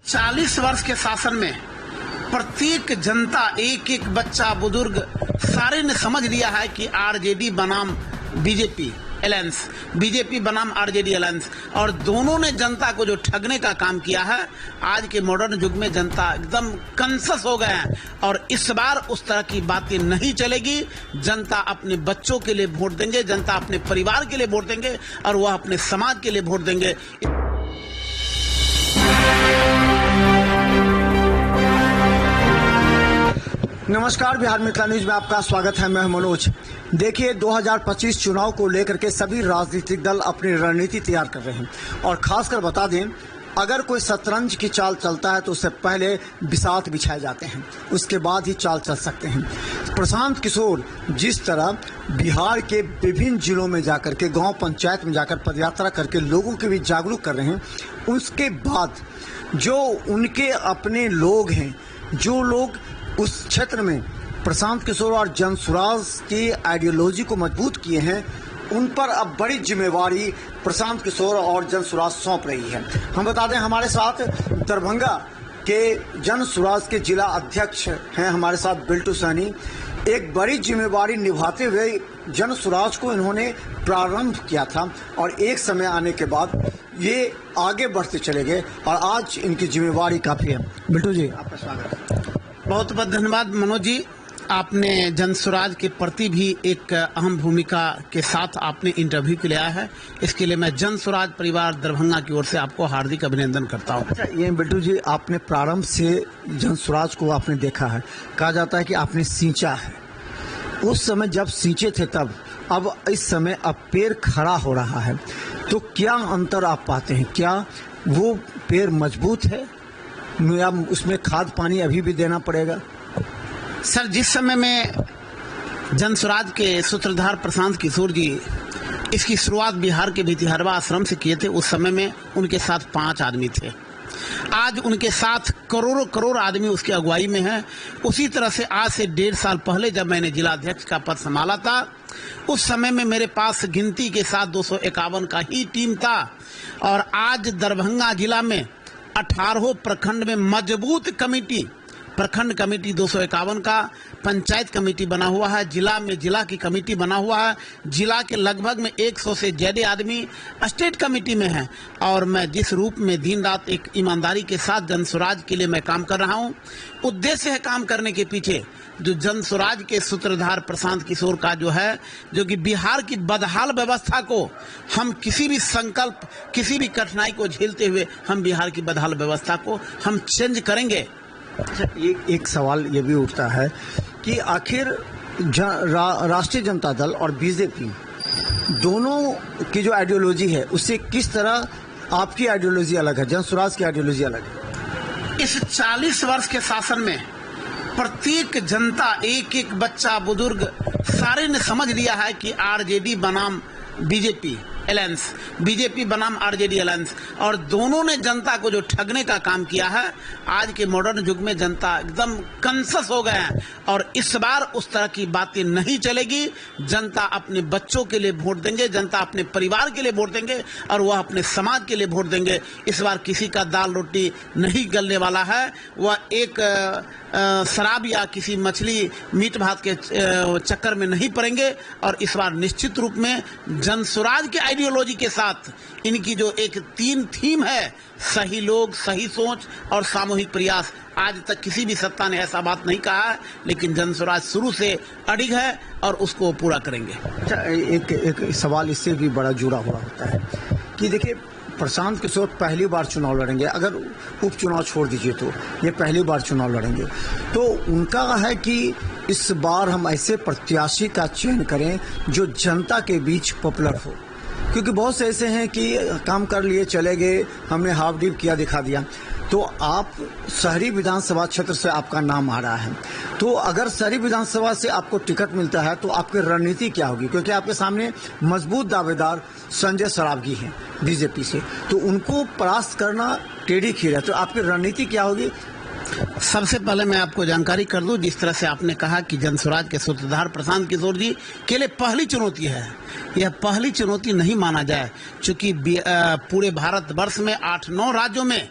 40 वर्ष के शासन में प्रत्येक जनता, एक एक बच्चा, बुजुर्ग, सारे ने समझ लिया है कि आरजेडी बनाम बीजेपी अलायंस, बीजेपी बनाम आरजेडी अलायंस, और दोनों ने जनता को जो ठगने का काम किया है, आज के मॉडर्न युग में जनता एकदम कॉन्शियस हो गए हैं। और इस बार उस तरह की बातें नहीं चलेगी। जनता अपने बच्चों के लिए वोट देंगे, जनता अपने परिवार के लिए वोट देंगे और वह अपने समाज के लिए वोट देंगे। नमस्कार, बिहार मिथिला न्यूज में आपका स्वागत है। मैं मनोज। देखिए, 2025 चुनाव को लेकर के सभी राजनीतिक दल अपनी रणनीति तैयार कर रहे हैं और खासकर बता दें, अगर कोई शतरंज की चाल चलता है तो उससे पहले बिसात बिछाए जाते हैं, उसके बाद ही चाल चल सकते हैं। प्रशांत किशोर जिस तरह बिहार के विभिन्न जिलों में जाकर के, गांव पंचायत में जाकर पदयात्रा करके लोगों के बीच जागरूक कर रहे हैं, उसके बाद जो उनके अपने लोग हैं, जो लोग उस क्षेत्र में प्रशांत किशोर और जनसुराज की आइडियोलॉजी को मजबूत किए हैं, उन पर अब बड़ी जिम्मेवारी प्रशांत किशोर और जनसुराज सौंप रही है। हम बता दें, हमारे साथ दरभंगा के जनसुराज के जिला अध्यक्ष हैं हमारे साथ बिल्टू सैनी। एक बड़ी जिम्मेवारी निभाते हुए जनसुराज को इन्होंने प्रारंभ किया था और एक समय आने के बाद ये आगे बढ़ते चले गए और आज इनकी जिम्मेवारी काफ़ी है। बिल्टू जी, आपका स्वागत है। बहुत बहुत धन्यवाद मनोज जी। आपने जनसुराज के प्रति भी एक अहम भूमिका के साथ आपने इंटरव्यू के लिए आया है, इसके लिए मैं जनसुराज परिवार दरभंगा की ओर से आपको हार्दिक अभिनंदन करता हूँ। अच्छा, ये बिल्टू जी, आपने प्रारंभ से जनसुराज को आपने देखा है, कहा जाता है कि आपने सींचा है। उस समय जब सींचे थे तब, अब इस समय अब पेड़ खड़ा हो रहा है, तो क्या अंतर आप पाते हैं? क्या वो पेड़ मजबूत है या उसमें खाद पानी अभी भी देना पड़ेगा? सर, जिस समय में जनसुराज के सूत्रधार प्रशांत किशोर जी इसकी शुरुआत बिहार के भितिहरवा आश्रम से किए थे, उस समय में उनके साथ 5 आदमी थे। आज उनके साथ करोड़ों करोड़ आदमी उसकी अगुवाई में हैं। उसी तरह से आज से 1.5 साल पहले जब मैंने जिला अध्यक्ष का पद संभाला था, उस समय में मेरे पास गिनती के साथ 251 का ही टीम था और आज दरभंगा जिला में 18 प्रखंड में मजबूत कमेटी, प्रखंड कमेटी 251 का, पंचायत कमेटी बना हुआ है, जिला में जिला की कमेटी बना हुआ है, जिला के लगभग में 100 से ज़्यादा आदमी स्टेट कमेटी में हैं। और मैं जिस रूप में दिन रात एक ईमानदारी के साथ जनसुराज के लिए मैं काम कर रहा हूं, उद्देश्य है काम करने के पीछे जो जनसुराज के सूत्रधार प्रशांत किशोर का जो है, जो कि बिहार की बदहाल व्यवस्था को हम किसी भी संकल्प, किसी भी कठिनाई को झेलते हुए हम बिहार की बदहाल व्यवस्था को हम चेंज करेंगे। अच्छा, एक सवाल ये भी उठता है कि आखिर राष्ट्रीय जनता दल और बीजेपी दोनों की जो आइडियोलॉजी है, उससे किस तरह आपकी आइडियोलॉजी अलग है, जनसुराज की आइडियोलॉजी अलग है? इस 40 वर्ष के शासन में प्रत्येक जनता, एक एक बच्चा, बुजुर्ग, सारे ने समझ लिया है कि आरजेडी बनाम बीजेपी अलायंस, बीजेपी बनाम आरजेडी अलायंस, और दोनों ने जनता को जो ठगने का काम किया है, आज के मॉडर्न युग में जनता एकदम कॉन्शियस हो गए हैं। और इस बार उस तरह की बातें नहीं चलेगी। जनता अपने बच्चों के लिए वोट देंगे, जनता अपने परिवार के लिए वोट देंगे और वह अपने समाज के लिए वोट देंगे। इस बार किसी का दाल रोटी नहीं गलने वाला है। वह एक शराब या किसी मछली मीट भात के चक्कर में नहीं पड़ेंगे। और इस बार निश्चित रूप में जनसुराज के आइडियोलॉजी के साथ इनकी जो एक 3 थीम है, सही लोग, सही सोच और सामूहिक प्रयास, आज तक किसी भी सत्ता ने ऐसा बात नहीं कहा है, लेकिन जनसुराज शुरू से अडिग है और उसको पूरा करेंगे। अच्छा, एक सवाल इससे भी बड़ा जुड़ा हुआ होता है कि देखिए, प्रशांत किशोर पहली बार चुनाव लड़ेंगे, अगर उपचुनाव छोड़ दीजिए तो ये पहली बार चुनाव लड़ेंगे, तो उनका है कि इस बार हम ऐसे प्रत्याशी का चयन करें जो जनता के बीच पॉपुलर हो, क्योंकि बहुत से ऐसे हैं कि काम कर लिए चले गए, हमने हाफ डीप किया, दिखा दिया। तो आप शहरी विधानसभा क्षेत्र से आपका नाम आ रहा है, तो अगर शहरी विधानसभा से आपको टिकट मिलता है तो आपकी रणनीति क्या होगी? क्योंकि आपके सामने मजबूत दावेदार संजय सरावगी हैं बीजेपी से, तो उनको परास्त करना टेढ़ी खीर है, तो आपकी रणनीति क्या होगी? सबसे पहले मैं आपको जानकारी कर दूं, जिस तरह से आपने कहा कि जनसुराज के सूत्रधार प्रशांत किशोर जी के लिए पहली चुनौती है, यह पहली चुनौती नहीं माना जाए, क्योंकि पूरे भारतवर्ष में 8-9 राज्यों में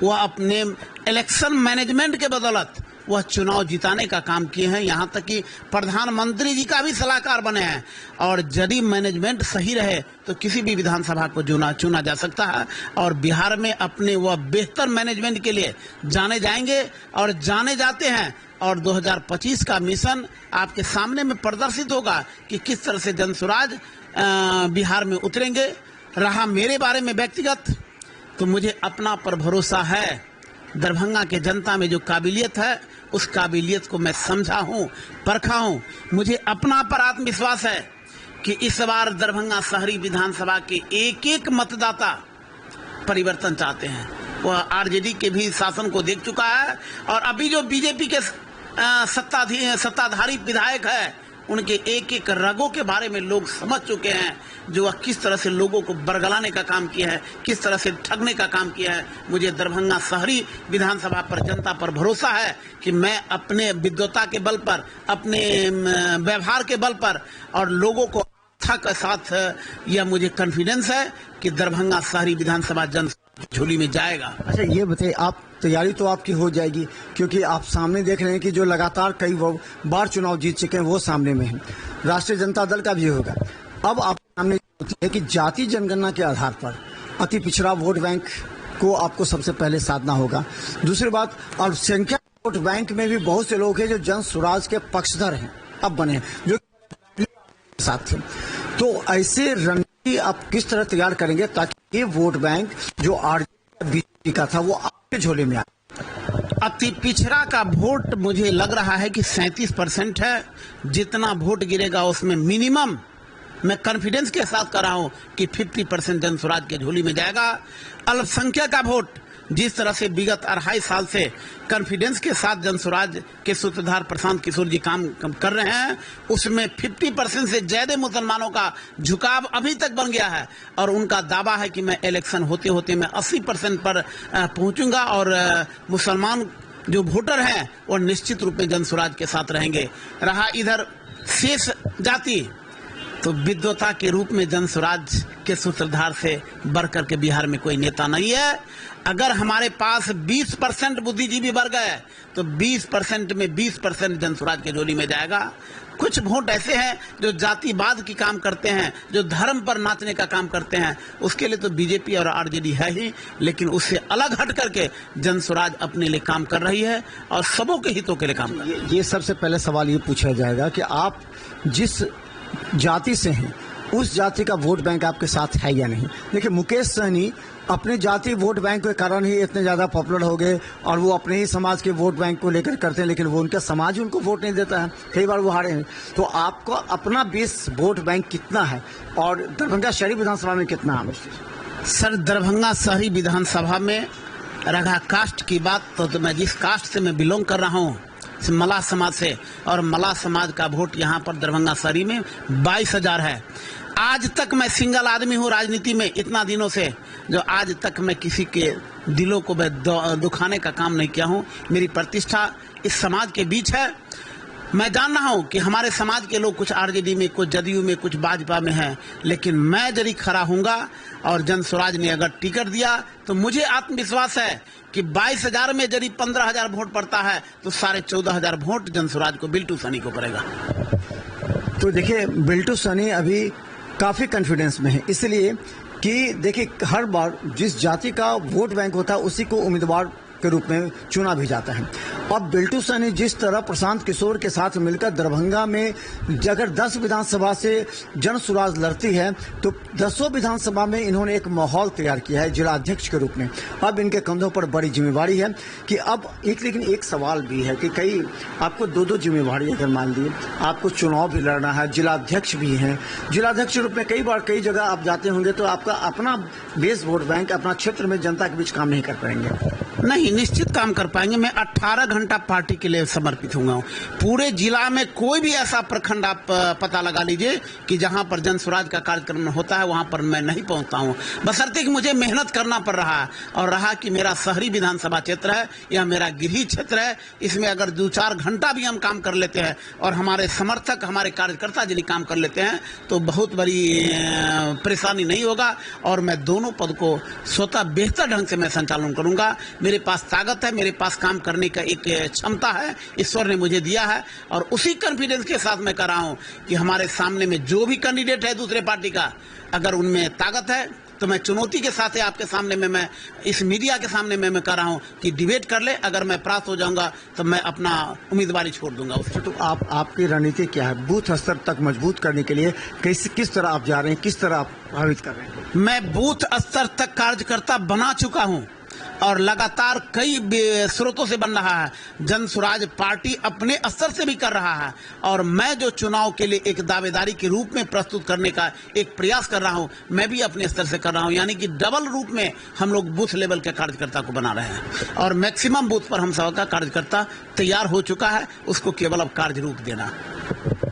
वह अपने इलेक्शन मैनेजमेंट के बदौलत वह चुनाव जिताने का काम किए हैं। यहाँ तक कि प्रधानमंत्री जी का भी सलाहकार बने हैं। और यदि मैनेजमेंट सही रहे तो किसी भी विधानसभा को चुना जा सकता है। और बिहार में अपने वह बेहतर मैनेजमेंट के लिए जाने जाएंगे और जाने जाते हैं। और 2025 का मिशन आपके सामने में प्रदर्शित होगा कि किस तरह से जनसुराज बिहार में उतरेंगे। रहा मेरे बारे में व्यक्तिगत, तो मुझे अपना पर भरोसा है। दरभंगा के जनता में जो काबिलियत है, उस काबिलियत को मैं समझा हूँ, परखा हूँ। मुझे अपना पर आत्मविश्वास है कि इस बार दरभंगा शहरी विधानसभा के एक एक मतदाता परिवर्तन चाहते हैं। वह आरजेडी के भी शासन को देख चुका है और अभी जो बीजेपी के सत्ताधारी विधायक है, उनके एक एक रगों के बारे में लोग समझ चुके हैं, जो वह किस तरह से लोगों को बरगलाने का काम किया है, किस तरह से ठगने का काम किया है। मुझे दरभंगा शहरी विधानसभा पर जनता पर भरोसा है कि मैं अपने विद्वता के बल पर, अपने व्यवहार के बल पर और लोगों को आस्था के साथ यह मुझे कॉन्फिडेंस है कि दरभंगा शहरी विधानसभा जन झोली में जाएगा। अच्छा, ये बताइए, आप तैयारी तो आपकी हो जाएगी क्योंकि आप सामने देख रहे हैं कि जो लगातार कई बार चुनाव जीत चुके हैं वो सामने में है। राष्ट्रीय जनता दल का भी होगा। अब आप सामने है कि जाति जनगणना के आधार पर अति पिछड़ा वोट बैंक को आपको सबसे पहले साधना होगा। दूसरी बात, अल्पसंख्यक वोट बैंक में भी बहुत से लोग हैं जो जन स्वराज के पक्षधर हैं, अब बने हैं, जो साथ थे। तो ऐसे रणनीति आप किस तरह तैयार करेंगे ताकि ये वोट बैंक जो आरजेडी का था वो आपके झोले में आए? अति पिछड़ा का वोट मुझे लग रहा है कि 37% है। जितना वोट गिरेगा उसमें मिनिमम मैं कॉन्फिडेंस के साथ कर रहा हूं कि 50% जनसुराज के झोली में जाएगा। अल्पसंख्यक का वोट जिस तरह से विगत 2.5 साल से कॉन्फिडेंस के साथ जनसुराज के सूत्रधार प्रशांत किशोर जी काम कर रहे हैं, उसमें 50% से ज्यादा मुसलमानों का झुकाव अभी तक बन गया है। और उनका दावा है कि मैं इलेक्शन होते होते मैं 80% पर पहुंचूंगा और मुसलमान जो वोटर हैं वो निश्चित रूप में जनसुराज के साथ रहेंगे। रहा इधर शेष जाति, तो विद्वता के रूप में जनसुराज के सूत्रधार से बढ़कर के बिहार में कोई नेता नहीं है। अगर हमारे पास 20% बुद्धिजीवी वर्ग है तो 20% में 20% जनसुराज के झोली में जाएगा। कुछ वोट ऐसे हैं जो जातिवाद की काम करते हैं, जो धर्म पर नाचने का काम करते हैं, उसके लिए तो बीजेपी और आरजेडी है ही, लेकिन उससे अलग हट करके जनसुराज अपने लिए काम कर रही है और सबों के हितों के लिए काम कर रही है। ये सबसे पहले सवाल ये पूछा जाएगा कि आप जिस जाति से हैं उस जाति का वोट बैंक आपके साथ है या नहीं। देखिए, मुकेश सहनी अपने जाति वोट बैंक के कारण ही इतने ज़्यादा पॉपुलर हो गए और वो अपने ही समाज के वोट बैंक को लेकर करते हैं, लेकिन वो उनका समाज उनको वोट नहीं देता है, कई बार वो हारे हैं। तो आपको अपना बेस वोट बैंक कितना है और दरभंगा शहरी विधानसभा में कितना है? सर, दरभंगा शहरी विधानसभा में रहा कास्ट की बात, तो मैं जिस कास्ट से मैं बिलोंग कर रहा हूँ, मलाह समाज से, और मलाह समाज का वोट यहाँ पर दरभंगा शहरी में 22,000 है। आज तक मैं सिंगल आदमी हूँ राजनीति में इतना दिनों से, जो आज तक मैं किसी के दिलों को दुखाने का काम नहीं किया हूँ। मेरी प्रतिष्ठा इस समाज के बीच है। मैं जान रहा हूँ कि हमारे समाज के लोग कुछ आरजेडी में, कुछ जदयू में, कुछ भाजपा में हैं, लेकिन मैं यदि खड़ा हूँगा और जनसुराज ने अगर टिकट दिया तो मुझे आत्मविश्वास है कि 22,000 में यदि 15,000 वोट पड़ता है तो 14,500 वोट जनसुराज को, बिल्टू सनी को पड़ेगा। तो देखिए, बिल्टू सनी अभी काफ़ी कॉन्फिडेंस में है, इसलिए कि देखिए हर बार जिस जाति का वोट बैंक होता है उसी को उम्मीदवार के रूप में चुना भी जाता है। अब बिल्टू सनी जिस तरह प्रशांत किशोर के साथ मिलकर दरभंगा में अगर 10 विधानसभा से जनसुराज लड़ती है तो 10 विधानसभा में इन्होंने एक माहौल तैयार किया है जिला अध्यक्ष के रूप में। अब इनके कंधों पर बड़ी जिम्मेवारी है कि अब लेकिन एक सवाल भी है कि कई आपको 2-2 जिम्मेवारी अगर मान ली, आपको चुनाव भी लड़ना है, जिला अध्यक्ष भी हैं, जिला अध्यक्ष के रूप में कई बार कई जगह आप जाते होंगे तो आपका अपना बेस वोट बैंक अपना क्षेत्र में जनता के बीच काम नहीं कर पाएंगे। नहीं, निश्चित काम कर पाएंगे। मैं 18 घंटा पार्टी के लिए समर्पित हूँ। पूरे जिला में कोई भी ऐसा प्रखंड आप पता लगा लीजिए कि जहाँ पर जनसुराज का कार्यक्रम होता है वहाँ पर मैं नहीं पहुँचता हूँ, बशर्ते कि मुझे मेहनत करना पड़ रहा है। और रहा कि मेरा शहरी विधानसभा क्षेत्र है या मेरा गृह क्षेत्र है, इसमें अगर 2-4 घंटा भी हम काम कर लेते हैं और हमारे समर्थक, हमारे कार्यकर्ता यदि काम कर लेते हैं तो बहुत बड़ी परेशानी नहीं होगा और मैं दोनों पद को स्वतः बेहतर ढंग से मैं संचालन करूँगा। मेरे पास ताकत है, मेरे पास काम करने का एक क्षमता है, ईश्वर ने मुझे दिया है। और उसी कॉन्फिडेंस के साथ मैं कर रहा हूं कि हमारे सामने में जो भी कैंडिडेट है दूसरे पार्टी का, अगर उनमें ताकत है तो मैं चुनौती के साथ आपके सामने में, मैं इस मीडिया के सामने में मैं कर रहा हूं कि डिबेट कर ले। अगर मैं प्राप्त हो जाऊंगा तो मैं अपना उम्मीदवारी छोड़ दूंगा उससे। तो आपकी रणनीति क्या है बूथ स्तर तक मजबूत करने के लिए? किस तरह आप जा रहे हैं, किस तरह आप प्रभावित कर रहे हैं? मैं बूथ स्तर तक कार्यकर्ता बना चुका हूं और लगातार कई स्रोतों से बन रहा है। जन स्वराज पार्टी अपने स्तर से भी कर रहा है और मैं जो चुनाव के लिए एक दावेदारी के रूप में प्रस्तुत करने का एक प्रयास कर रहा हूं, मैं भी अपने स्तर से कर रहा हूं। यानी कि डबल रूप में हम लोग बूथ लेवल के कार्यकर्ता को बना रहे हैं और मैक्सिमम बूथ पर हम सबका कार्यकर्ता तैयार हो चुका है, उसको केवल अब कार्य रूप देना।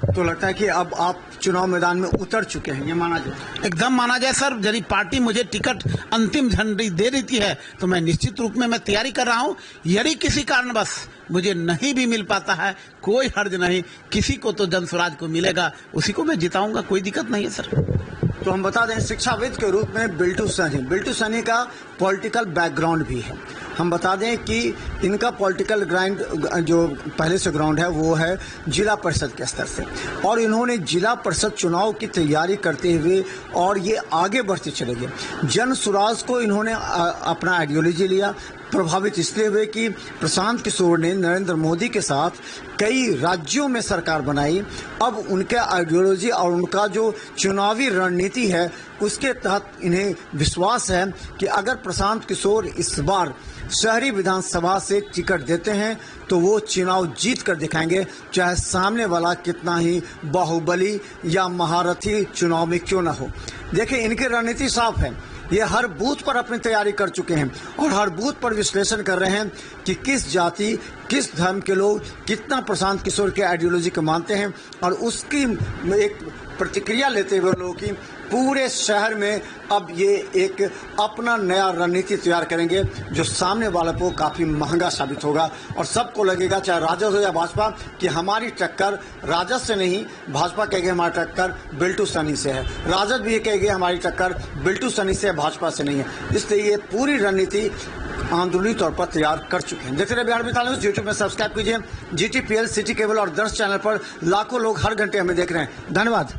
तो लगता है कि अब आप चुनाव मैदान में उतर चुके हैं, ये माना जाए? एकदम माना जाए सर। यदि पार्टी मुझे टिकट अंतिम झंडी दे देती है तो मैं निश्चित रूप में मैं तैयारी कर रहा हूं। यदि किसी कारणवश मुझे नहीं भी मिल पाता है, कोई हर्ज नहीं, किसी को तो जन स्वराज को मिलेगा, उसी को मैं जिताऊंगा, कोई दिक्कत नहीं है सर। तो हम बता दें शिक्षाविद के रूप में बिल्टू सैनी का पॉलिटिकल बैकग्राउंड भी है। हम बता दें कि इनका पॉलिटिकल ग्राउंड जो पहले से ग्राउंड है वो है जिला परिषद के स्तर से, और इन्होंने जिला परिषद चुनाव की तैयारी करते हुए और ये आगे बढ़ते चले गए। जन स्वराज को इन्होंने अपना आइडियोलॉजी लिया, प्रभावित इसलिए हुए कि प्रशांत किशोर ने नरेंद्र मोदी के साथ कई राज्यों में सरकार बनाई। अब उनका आइडियोलॉजी और उनका जो चुनावी रणनीति है उसके तहत इन्हें विश्वास है कि अगर प्रशांत किशोर इस बार शहरी विधानसभा से टिकट देते हैं तो वो चुनाव जीत कर दिखाएंगे, चाहे सामने वाला कितना ही बाहुबली या महारथी चुनाव में क्यों ना हो। देखिए इनकी रणनीति साफ है, ये हर बूथ पर अपनी तैयारी कर चुके हैं और हर बूथ पर विश्लेषण कर रहे हैं कि किस जाति किस धर्म के लोग कितना प्रशांत किशोर के आइडियोलॉजी को मानते हैं, और उसकी एक प्रतिक्रिया लेते हुए लोगों की पूरे शहर में अब ये एक अपना नया रणनीति तैयार करेंगे जो सामने वाले को काफ़ी महंगा साबित होगा। और सबको लगेगा, चाहे राजद हो या भाजपा, कि हमारी टक्कर राजद से नहीं, भाजपा कहेगी हमारी टक्कर बिल्टू सैनी से है, राजद भी कहेगी हमारी टक्कर बिल्टू सैनी से है, भाजपा से नहीं है। इसलिए ये पूरी रणनीति आंदोलनी तौर पर तैयार कर चुके हैं। देखते रहिए बिहार मितान न्यूज़। यूट्यूब में सब्सक्राइब कीजिए, GTPL, सिटी केबल और दर्श चैनल पर लाखों लोग हर घंटे हमें देख रहे हैं। धन्यवाद।